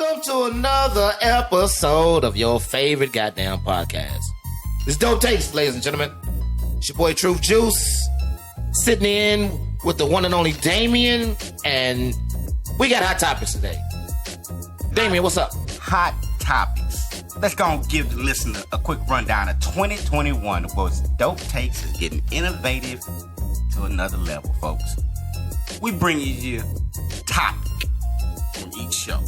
Welcome to another episode of your favorite goddamn podcast. It's Dope Takes, ladies and gentlemen. It's your boy Truth Juice, sitting in with the one and only Damien, and we got hot topics today. Damien, what's up? Hot topics. Let's go and give the listener a quick rundown of 2021. Was Dope Takes is getting innovative to another level, folks. We bring you topic on each show.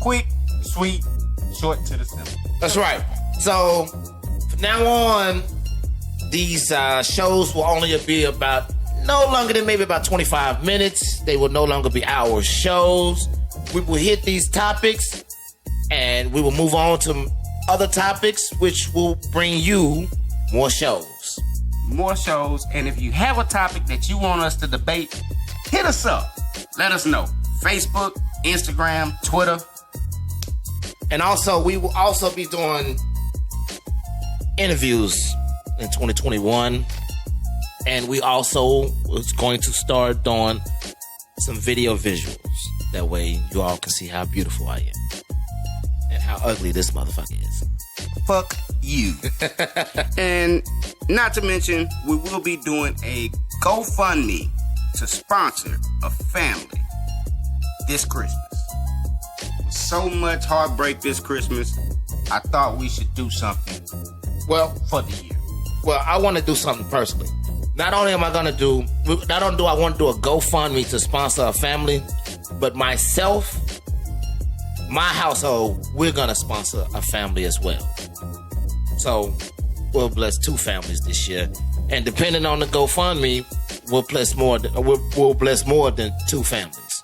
Quick, sweet, short to the simple. That's right. So, from now on, these shows will only be about no longer than maybe about 25 minutes. They will no longer be hour shows. We will hit these topics and we will move on to other topics, which will bring you more shows. More shows, and if you have a topic that you want us to debate, hit us up. Let us know. Facebook, Instagram, Twitter. And also, we will also be doing interviews in 2021. And we also was going to start doing some video visuals. That way, you all can see how beautiful I am. And how ugly this motherfucker is. Fuck you. And not to mention, we will be doing a GoFundMe to sponsor a family this Christmas. With so much heartbreak this Christmas, I thought we should do something for the year. Well, I want to do something personally. Not only do I want to do a GoFundMe to sponsor a family, but myself, my household, we're going to sponsor a family as well. So we'll bless 2 families this year. And depending on the GoFundMe, we'll bless more than 2 families.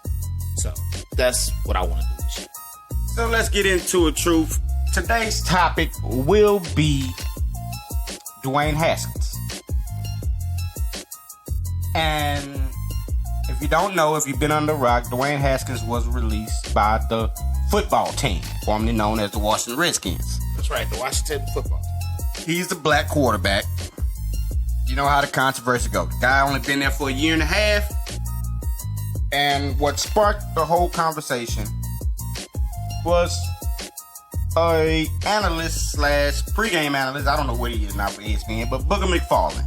So that's what I want to do this year. So let's get into it, Truth. Today's topic will be Dwayne Haskins. And if you don't know, if you've been under a rock, Dwayne Haskins was released by the football team, formerly known as the Washington Redskins. That's right, the Washington football team. He's the black quarterback. You know how the controversy goes. The guy only been there for a year and a half. And what sparked the whole conversation was a analyst / pregame analyst, I don't know what he is now for ESPN, but Booger McFarland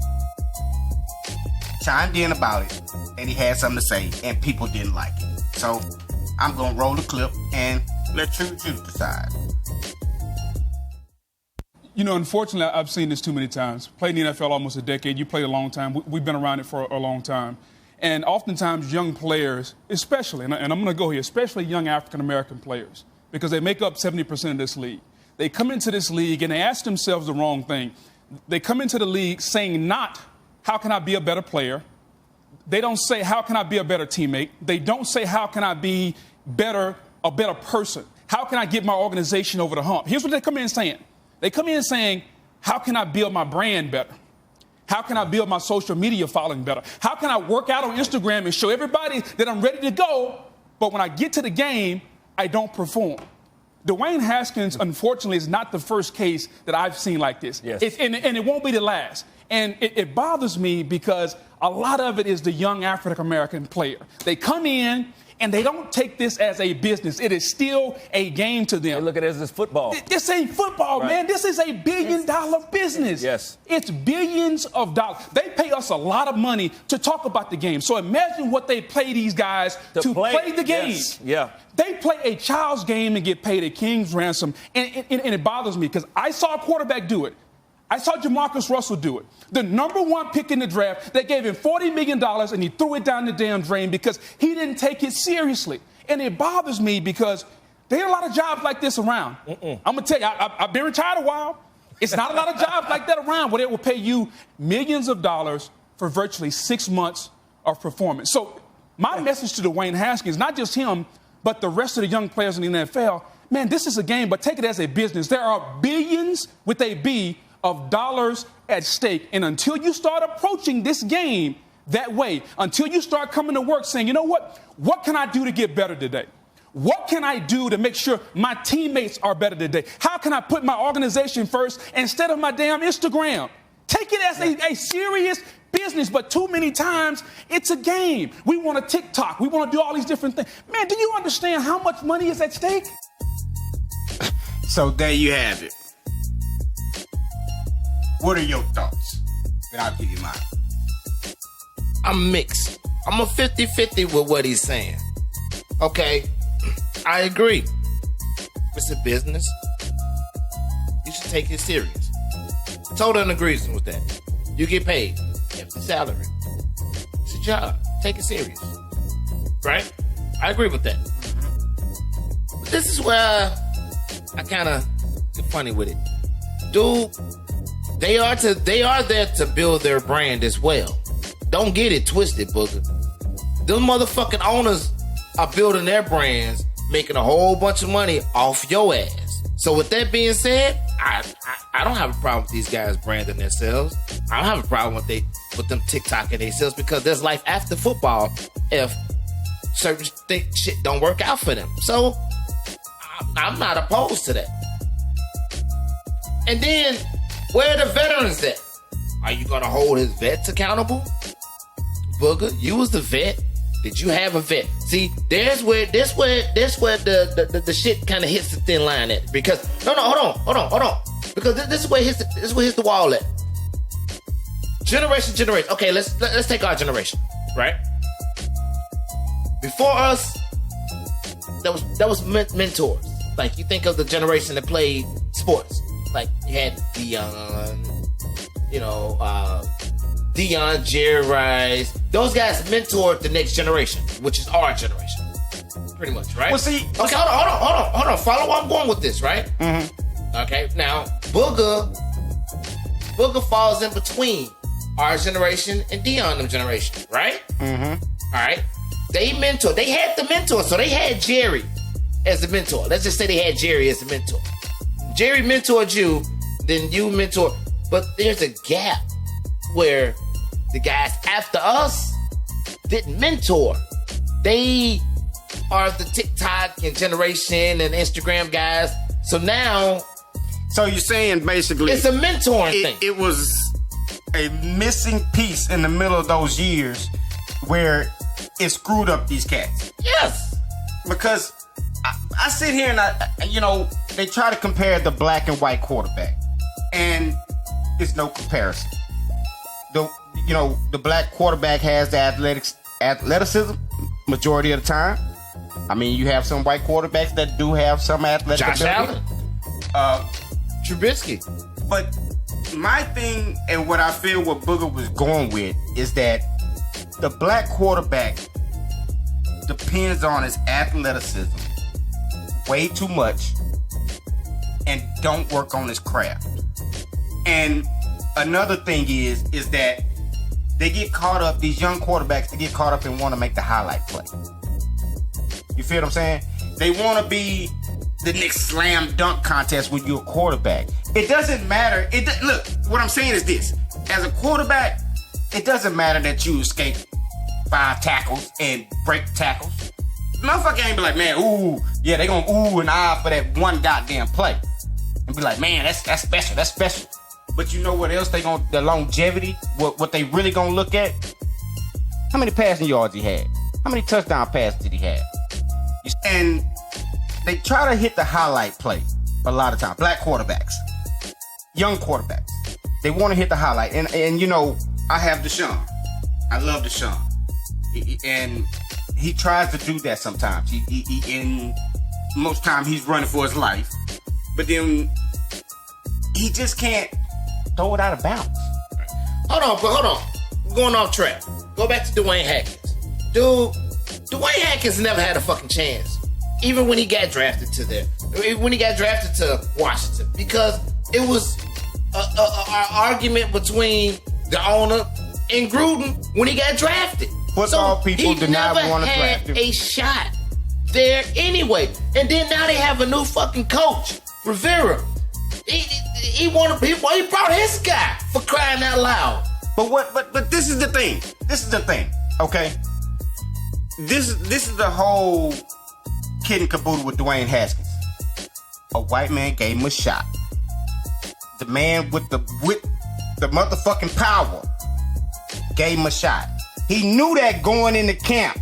chimed in about it, and he had something to say, and people didn't like it. So I'm gonna roll the clip and let Truth Juice decide. You know, unfortunately, I've seen this too many times. Played in the NFL almost a decade. You played a long time. We've been around it for a long time. And oftentimes young players, especially, and I'm going to go here, especially young African-American players, because they make up 70% of this league. They come into this league and they ask themselves the wrong thing. They come into the league saying not, how can I be a better player? They don't say, how can I be a better teammate? They don't say, how can I be a better person? How can I get my organization over the hump? Here's what they come in saying. They come in saying, how can I build my brand better? How can I build my social media following better? How can I work out on Instagram and show everybody that I'm ready to go, but when I get to the game, I don't perform? Dwayne Haskins, unfortunately, is not the first case that I've seen like this. Yes. And it won't be the last. And it bothers me because a lot of it is the young African-American player. They come in and they don't take this as a business. It is still a game to them. They look at it as football. This ain't football, right, man. This is a billion-dollar business. Yes. It's billions of dollars. They pay us a lot of money to talk about the game. So imagine what they pay these guys to play the game. Yes. Yeah. They play a child's game and get paid a king's ransom. And it bothers me because I saw a quarterback do it. I saw Jamarcus Russell do it. The #1 pick in the draft, they gave him $40 million and he threw it down the damn drain because he didn't take it seriously. And it bothers me because there ain't a lot of jobs like this around. I'm going to tell you, I've been retired a while. It's not a lot of jobs like that around where they will pay you millions of dollars for virtually 6 months of performance. So my message to Dwayne Haskins, not just him, but the rest of the young players in the NFL, man, this is a game, but take it as a business. There are billions, with a B, of dollars at stake. And until you start approaching this game that way, until you start coming to work saying, you know what can I do to get better today? What can I do to make sure my teammates are better today? How can I put my organization first instead of my damn Instagram? Take it as a serious business, but too many times it's a game. We want to TikTok. We want to do all these different things. Man, do you understand how much money is at stake? So there you have it. What are your thoughts? And I'll give you mine. I'm mixed. I'm a 50-50 with what he's saying. Okay, I agree. It's a business. You should take it serious. Total agrees with that. You get paid. You have the salary. It's a job. Take it serious. Right? I agree with that. But this is where I kind of get funny with it. Dude, they are there to build their brand as well. Don't get it twisted, Booger. Them motherfucking owners are building their brands, making a whole bunch of money off your ass. So with that being said, I don't have a problem with these guys branding themselves. I don't have a problem with them TikToking themselves because there's life after football if certain shit don't work out for them. So I'm not opposed to that. And then where are the veterans at? Are you gonna hold his vets accountable? Booger, you was the vet. Did you have a vet? See, this where the shit kind of hits the thin line at. Because hold on. Because this is where it hits the wall at. Generation. Okay, let's take our generation, right? Before us, that was mentors. Like you think of the generation that played sports. Like you had Deion, Jerry Rice. Those guys mentored the next generation, which is our generation. Pretty much, right? Well, see... Okay, hold on. Follow where I'm going with this, right? Mm-hmm. Okay, now, Booger falls in between our generation and Deion generation, right? Mm-hmm. All right? They had the mentor, so they had Jerry as a mentor. Let's just say they had Jerry as a mentor. Jerry mentored you, then you mentor. But there's a gap where the guys after us didn't mentor. They are the TikTok and generation and Instagram guys. So now... So you're saying basically... It's a mentoring thing. It was a missing piece in the middle of those years where it screwed up these cats. Yes. Because I sit here and they try to compare the black and white quarterback. And it's no comparison. The black quarterback has the athleticism majority of the time. I mean, you have some white quarterbacks that do have some athletic Josh ability. Allen. Trubisky. But my thing and what I feel what Booger was going with is that the black quarterback depends on his athleticism way too much and don't work on his craft. And another thing is that they get caught up, these young quarterbacks, they get caught up and want to make the highlight play. You feel what I'm saying? They want to be the next slam dunk contest when you're a quarterback. It doesn't matter. Look, what I'm saying is this. As a quarterback, it doesn't matter that you escape 5 tackles and break tackles. Motherfucker ain't be like, man, ooh, yeah, they gonna ooh and ah for that one goddamn play. And be like, man, that's special. But you know what else the longevity, what they really gonna look at? How many passing yards he had? How many touchdown passes did he have? And they try to hit the highlight play a lot of times. Black quarterbacks, young quarterbacks, they want to hit the highlight. And I have Deshaun. I love Deshaun. And he tries to do that sometimes. And most time he's running for his life. But then he just can't throw it out of bounds. Hold on. We're going off track. Go back to Dwayne Haskins. Dude, Dwayne Haskins never had a fucking chance. Even when he got drafted to Washington. Because it was an argument between the owner and Gruden when he got drafted. Football people did not want to draft him. He never had a shot there anyway. And then now they have a new fucking coach, Rivera. He brought his guy for crying out loud. But this is the thing. Okay? This is the whole kid and caboodle with Dwayne Haskins. A white man gave him a shot. The man with the motherfucking power gave him a shot. He knew that going into camp.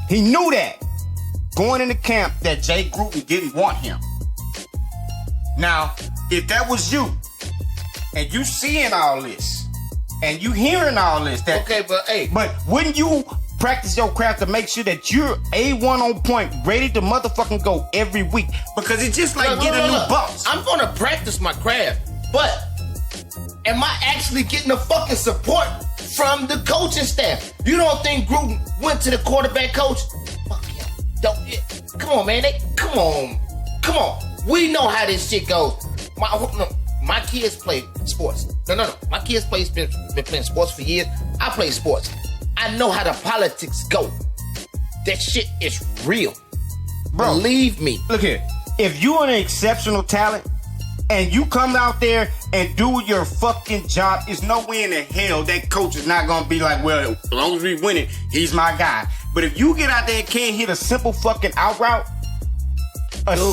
He knew that going into camp that Jay Gruden didn't want him. Now, if that was you, and you seeing all this, and you hearing all this, that okay, but hey, but wouldn't you practice your craft to make sure that you're A1 on point, ready to motherfucking go every week? Because it's just like getting a new boss. I'm gonna practice my craft, but am I actually getting the fucking support from the coaching staff? You don't think Gruden went to the quarterback coach? Fuck him. Come on, man. Come on. We know how this shit goes. My kids play sports. No. My kids been playing sports for years. I play sports. I know how the politics go. That shit is real. Bro, believe me. Look here. If you're an exceptional talent and you come out there and do your fucking job, it's no way in the hell that coach is not going to be like, well, as long as we win it, he's my guy. But if you get out there and can't hit a simple fucking out route,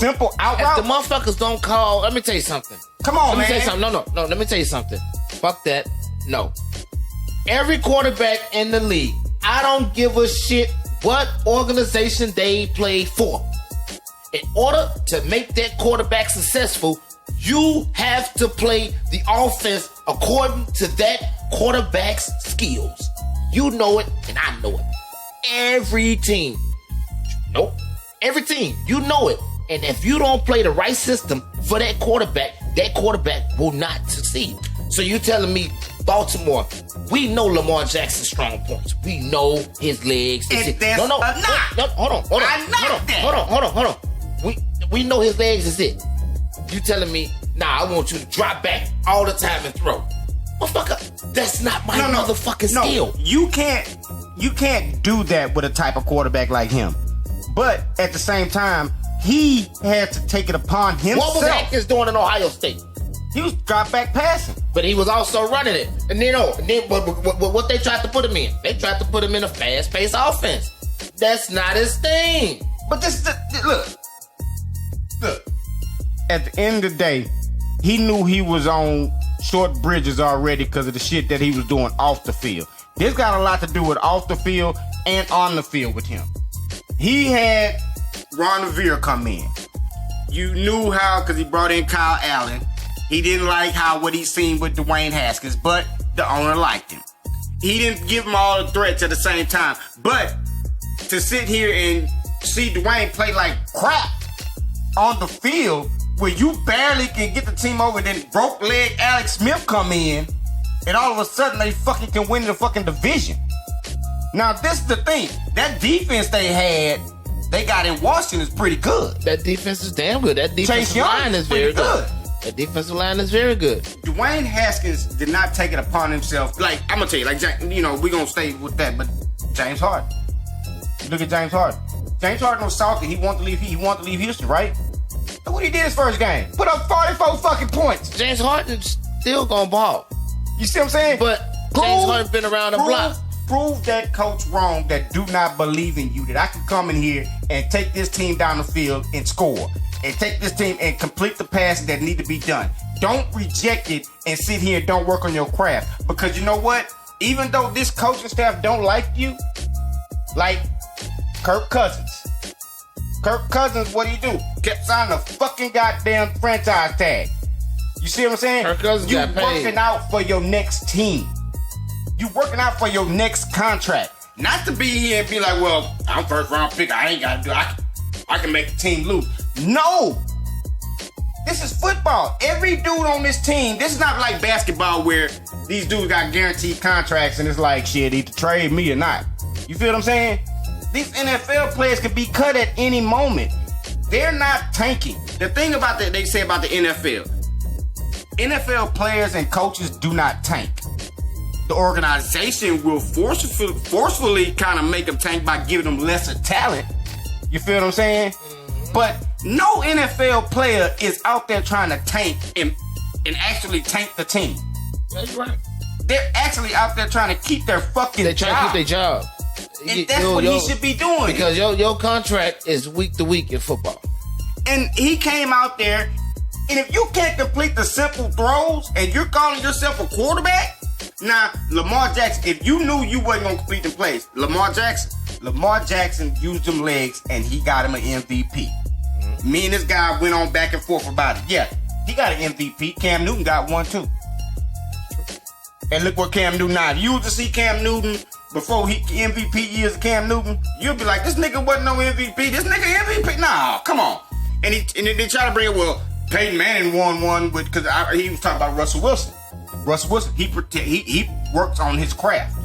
simple out route. If the motherfuckers don't call, let me tell you something. Come on, man. Let me tell you something. No, let me tell you something. Fuck that. No. Every quarterback in the league, I don't give a shit what organization they play for. In order to make that quarterback successful, you have to play the offense according to that quarterback's skills. You know it, and I know it. Every team. Nope. Every team. You know it. And if you don't play the right system for that quarterback will not succeed. So you telling me, Baltimore, we know Lamar Jackson's strong points. We know his legs. And there's hold on. We know his legs is it. You telling me, nah, I want you to drop back all the time and throw. Motherfucker, that's not my motherfucking skill. You can't do that with a type of quarterback like him. But at the same time, he had to take it upon himself. What was Atkins doing in Ohio State? He was drop back passing. But he was also running it. And then what they tried to put him in? They tried to put him in a fast-paced offense. That's not his thing. But look. At the end of the day, he knew he was on short bridges already because of the shit that he was doing off the field. This got a lot to do with off the field and on the field with him. He had Ron Rivera come in. You knew how, because he brought in Kyle Allen. He didn't like what he seen with Dwayne Haskins, but the owner liked him. He didn't give him all the threats at the same time. But to sit here and see Dwayne play like crap on the field where you barely can get the team over, then broke leg Alex Smith come in, and all of a sudden they fucking can win the fucking division. Now this is the thing. That defense they got in Washington is pretty good. That defense is damn good. That defensive line is very good. That defensive line is very good. Dwayne Haskins did not take it upon himself. Like, I'm going to tell you, we're going to stay with that, but James Harden. Look at James Harden. James Harden was salty. He wanted to leave Houston, right? Look what he did his first game. Put up 44 fucking points. James Harden's still going to ball. You see what I'm saying? But James Harden's been around the block. Prove that coach wrong that do not believe in you, that I can come in here and take this team down the field and score, and take this team and complete the passes that need to be done. Don't reject it and sit here and don't work on your craft. Because you know what? Even though this coaching staff don't like you, like Kirk Cousins. Kirk Cousins, what do? Kept signing a fucking goddamn franchise tag. You see what I'm saying? Kirk Cousins you got paid. Working out for your next team. You working out for your next contract. Not to be here and be like, well, I'm first round pick. I ain't got to do it. I can make the team lose. No. This is football. Every dude on this team, this is not like basketball where these dudes got guaranteed contracts and it's like, shit, either trade me or not. You feel what I'm saying? These NFL players can be cut at any moment. They're not tanking. The thing about that they say about the NFL players and coaches do not tank. The organization will forcefully kind of make them tank by giving them lesser talent. You feel what I'm saying? But no NFL player is out there trying to tank and actually tank the team. That's right. They're actually out there trying to keep their fucking job. They're trying to keep their job. And that's what he should be doing. Because your contract is week to week in football. And he came out there, and if you can't complete the simple throws and you're calling yourself a quarterback, Now, Lamar Jackson, if you knew you wasn't going to complete them plays, Lamar Jackson used them legs and he got him an MVP. Mm-hmm. Me and this guy went on back and forth about it. Yeah, he got an MVP. Cam Newton got one too. And look what Cam Newton now. If you used to see Cam Newton before he MVP years of Cam Newton, you'll be like, this nigga wasn't no MVP. This nigga MVP. Nah, come on. And they try to bring it, well, Peyton Manning won one because he was talking about Russell Wilson. Russell Wilson, he works on his craft.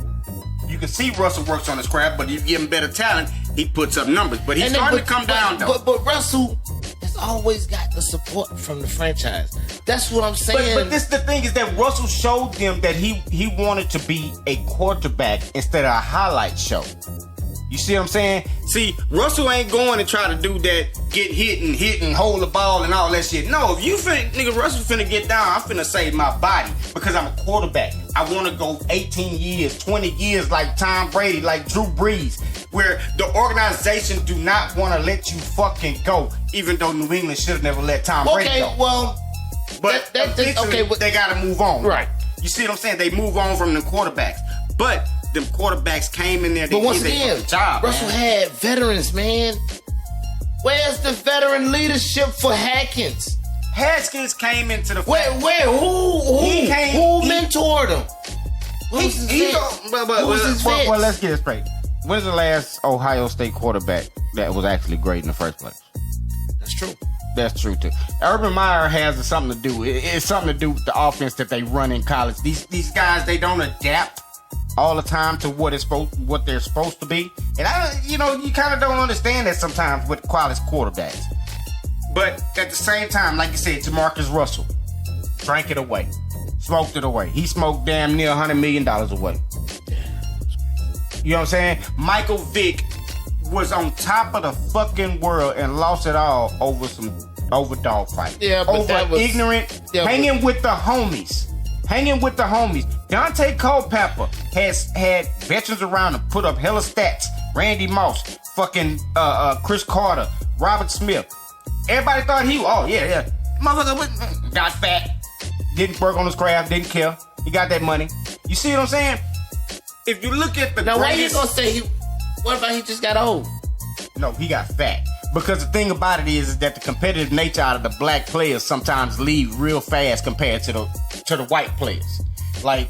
You can see Russell works on his craft, but if you give him better talent, he puts up numbers. But he's starting to come down, though. But Russell has always got the support from the franchise. That's what I'm saying. But this the thing is that Russell showed them that he wanted to be a quarterback instead of a highlight show. You see what I'm saying? See, Russell ain't going to try to do that, get hit and hold the ball and all that shit. No, if you think, nigga, Russell finna get down, I'm finna save my body because I'm a quarterback. I want to go 18 years, 20 years like Tom Brady, like Drew Brees, where the organization do not want to let you fucking go, even though New England should have never let Tom Brady go. Okay, well, but they got to move on. Right. You see what I'm saying? They move on from the quarterbacks. But them quarterbacks came in there. But once again, Russell had veterans, man. Where's the veteran leadership for Haskins? Haskins came into the... Where? Who mentored him? Well, let's get it straight. When's the last Ohio State quarterback that was actually great in the first place? That's true. That's true too. Urban Meyer has something to do. It's something to do with the offense that they run in college. These guys, they don't adapt all the time to what they're supposed to be. And you kind of don't understand that sometimes with college quarterbacks. But at the same time, like you said, Jamarcus Russell drank it away, smoked it away. He smoked damn near $100 million away. You know what I'm saying? Michael Vick was on top of the fucking world and lost it all over dog fight. Yeah, but over ignorant, hanging with the homies. Dante Culpepper has had veterans around him, put up hella stats. Randy Moss, fucking Chris Carter, Robert Smith. Everybody thought motherfucker got fat, didn't work on his craft, didn't care. He got that money. You see what I'm saying? If you look at the now, why you gonna say what about he just got old? No, he got fat. Because the thing about it is that the competitive nature out of the black players sometimes leave real fast compared to the white players. Like,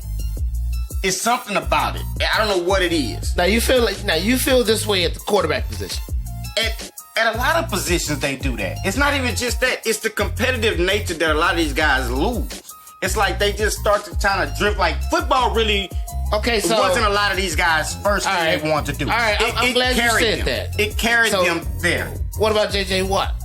it's something about it. I don't know what it is. Now you feel this way at the quarterback position. At a lot of positions they do that. It's not even just that. It's the competitive nature that a lot of these guys lose. It's like they just start to kind of drift. Like football really. Okay, so it wasn't a lot of these guys' first thing they wanted to do. All right, I'm glad you said that. It carried them there. What about JJ Watt?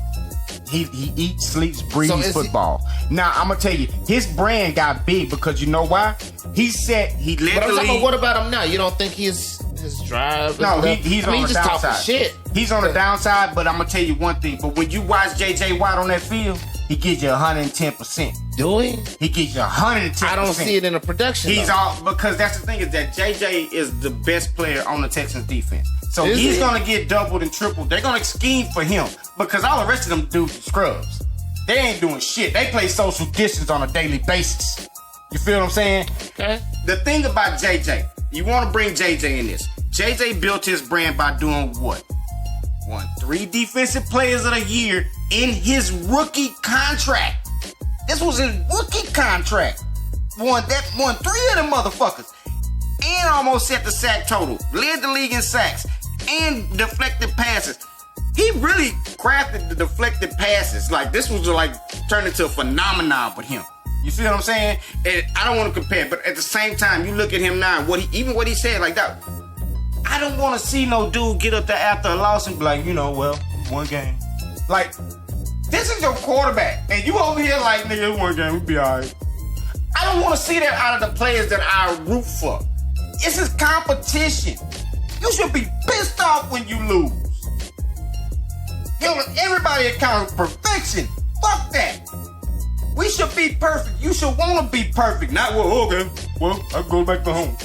He eats, sleeps, breathes football. Now I'm gonna tell you, his brand got big because you know why? He said he led the league. What about him now? You don't think his drive? No, he's on the downside. Shit. He's on the downside, but I'm gonna tell you one thing. But when you watch JJ Watt on that field, he gives you 110%. Do he? He gives you 110%. I don't see it in the production. He's all because that's the thing is that JJ is the best player on the Texans defense. So he's gonna get doubled and tripled. They're gonna scheme for him because all the rest of them dudes are scrubs. They ain't doing shit. They play social distance on a daily basis. You feel what I'm saying? Okay. The thing about JJ, you want to bring JJ in this. JJ built his brand by doing what? Won 3 defensive players of the year in his rookie contract. This was his rookie contract. Won 3 of them motherfuckers. And almost set the sack total. Led the league in sacks. And deflected passes. He really crafted the deflected passes. Like this was like turned into a phenomenon with him. You see what I'm saying? And I don't want to compare, but at the same time, you look at him now, what he said like that. I don't want to see no dude get up there after a loss and be like, one game. Like, this is your quarterback, and you over here like, nigga, one game, we'll be all right. I don't want to see that out of the players that I root for. This is competition. You should be pissed off when you lose. Everybody account for perfection. Fuck that. We should be perfect. You should want to be perfect. Not, I'll go back to home.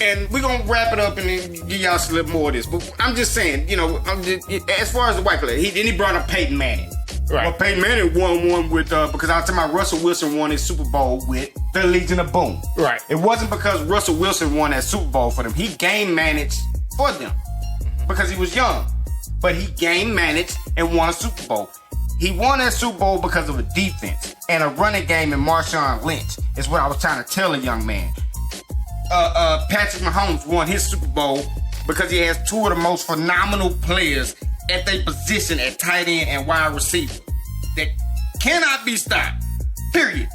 And we're going to wrap it up and then give y'all a little more of this. But I'm just saying, as far as the white player, he brought up Peyton Manning. Right. Well, Peyton Manning won one with, because I was talking about Russell Wilson won his Super Bowl with the Legion of Boom. Right. It wasn't because Russell Wilson won that Super Bowl for them. He game managed for them because he was young. But he game managed and won a Super Bowl. He won that Super Bowl because of a defense and a running game in Marshawn Lynch, is what I was trying to tell a young man. Patrick Mahomes won his Super Bowl because he has two of the most phenomenal players at their position at tight end and wide receiver that cannot be stopped. Period.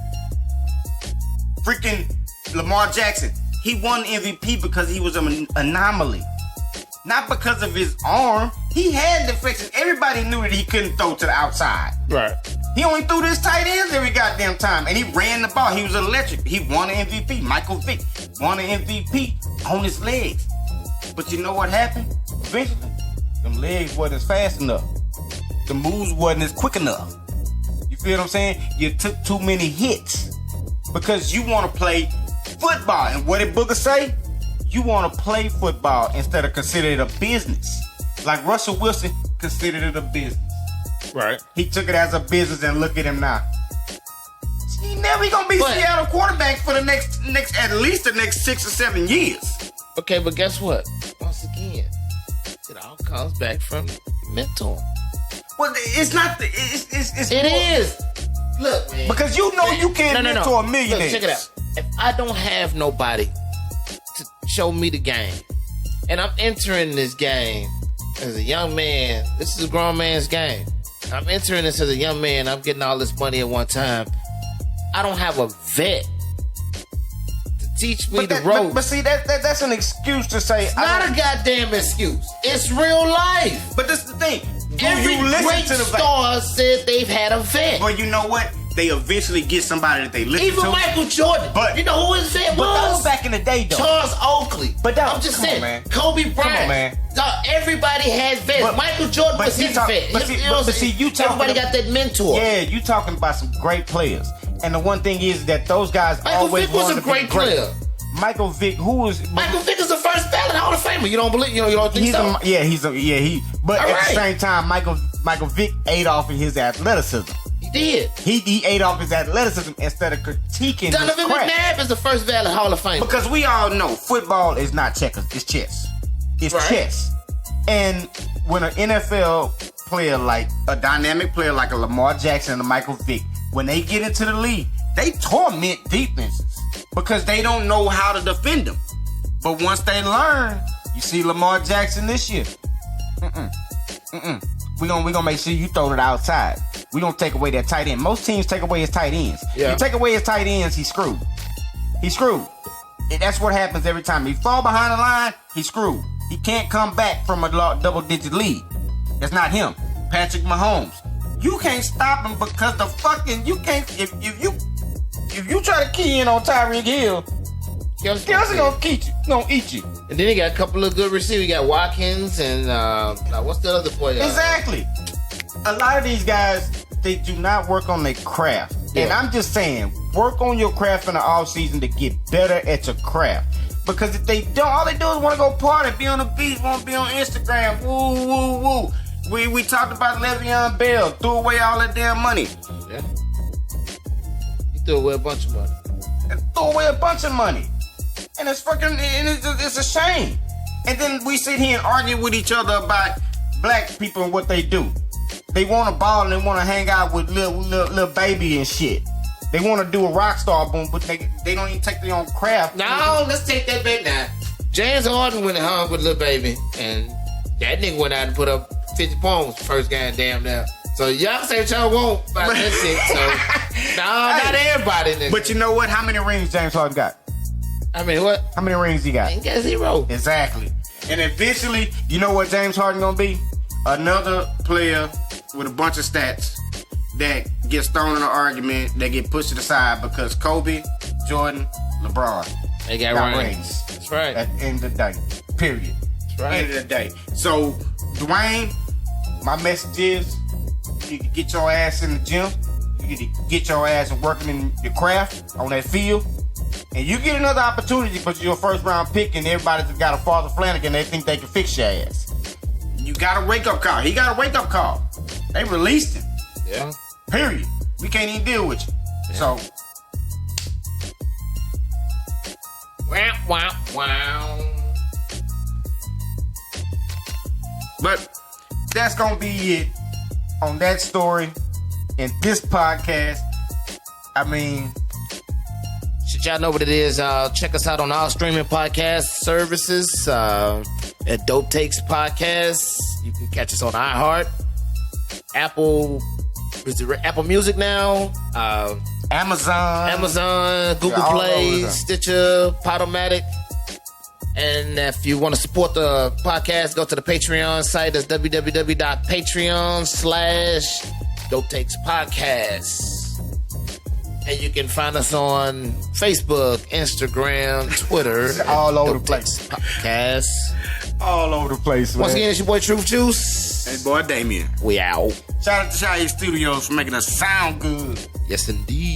Freaking Lamar Jackson. He won MVP because he was an anomaly. Not because of his arm. He had deflections. Everybody knew that he couldn't throw to the outside. Right. He only threw this tight ends every goddamn time. And he ran the ball. He was electric. He won an MVP. Michael Vick won an MVP on his legs. But you know what happened? Eventually, them legs wasn't as fast enough. The moves wasn't as quick enough. You feel what I'm saying? You took too many hits. Because you want to play football. And what did Booger say? You want to play football instead of consider it a business. Like Russell Wilson considered it a business. Right. He took it as a business and look at him now. He never gonna be Seattle quarterback for the next at least the next 6 or 7 years. Okay, but guess what? Once again, it all comes back from mentor. Well, it's not. It's It more, is. Look, man. because you know you can't mentor a millionaire. Look, check it out. If I don't have nobody to show me the game, and I'm entering this game as a young man, this is a grown man's game. I'm entering this as a young man. I'm getting all this money at one time. I don't have a vet to teach me the ropes. But see, that's an excuse to say. It's not a goddamn excuse. It's real life. But this is the thing. Every great star said they've had a vet. But you know what? They eventually get somebody that they listen to. Even Michael Jordan. But you know who his vet But that was? was back in the day, though. Charles Oakley. But that I'm just come on, saying, man. Kobe Bryant. Come on, man. Dog, everybody has vets. But- Michael Jordan but was you his talk- vet. but see, you talking- everybody got that mentor. Yeah, you talking about some great players. And the one thing is that those guys Michael always Vick was wanted a to be great player. Michael Vick, who was Michael Vick is the first ballot Hall of Famer. You don't believe? You don't think so? But All at right. the same time, Michael Vick ate off of his athleticism. He did. He ate off his athleticism instead of critiquing Donovan his craft. McNabb is the first ballot Hall of Famer. Because we all know football is not checkers, it's chess. It's Right. chess. And when an NFL player, like a dynamic player like a Lamar Jackson and a Michael Vick, when they get into the league, they torment defenses because they don't know how to defend them. But once they learn, you see Lamar Jackson this year. We gonna make sure you throw it outside. We gonna take away that tight end. Most teams take away his tight ends. Yeah. You take away his tight ends, he's screwed. He's screwed. And that's what happens every time. He fall behind the line, he's screwed. He can't come back from a double-digit lead. That's not him. Patrick Mahomes. You can't stop him because the fucking you can't. If you try to key in on Tyreek Hill, Kelsey gonna eat you. And then he got a couple of good receivers. You got Watkins and what's the other boy? Exactly. A lot of these guys, they do not work on their craft. Yeah. And I'm just saying, work on your craft in the off season to get better at your craft. Because if they don't, all they do is want to go party, be on the beach, want to be on Instagram. Woo, woo, woo. We talked about Le'Veon Bell, threw away all that damn money. Yeah. He threw away a bunch of money. And threw away a bunch of money. And it's it's a shame. And then we sit here and argue with each other about black people and what they do. They want to ball and they want to hang out with little baby and shit. They want to do a rock star boom, but they don't even take their own craft. No, let's take that back now. James Harden went home with Lil Baby, and that nigga went out and put up 50 points first game damn now. So y'all say what y'all want about that shit. So not everybody. Nigga. But you know what? How many rings James Harden got? I mean, what? How many rings he got? He got 0. Exactly. And eventually, you know what James Harden gonna be? Another player with a bunch of stats that gets thrown in an argument, that get pushed to the side because Kobe, Jordan, LeBron They got rings. That's right. At the end of the day. Period. That's right. End of the day. So, Dwayne, my message is you need to get your ass in the gym. You need to get your ass working in your craft on that field. And you get another opportunity, but you're a first round pick and everybody's got a Father Flanagan, they think they can fix your ass. You got a wake up call. He got a wake up call. They released him. Yeah. Period. We can't even deal with you. Yeah. So, Wow, wow, wow. But that's going to be it on that story in this podcast. I mean, should y'all know what it is? Check us out on all streaming podcast services at Dope Takes Podcast. You can catch us on iHeart, Apple Music now, Amazon, Google Play, Stitcher, Podomatic. And if you want to support the podcast, go to the Patreon site. That's www.patreon.com/Dope Takes Podcast. And you can find us on Facebook, Instagram, Twitter. All over the place. Podcast. All over the place, man. Once again, it's your boy Truth Juice. And boy Damien. We out. Shout out to Saheed Studios for making us sound good. Yes, indeed.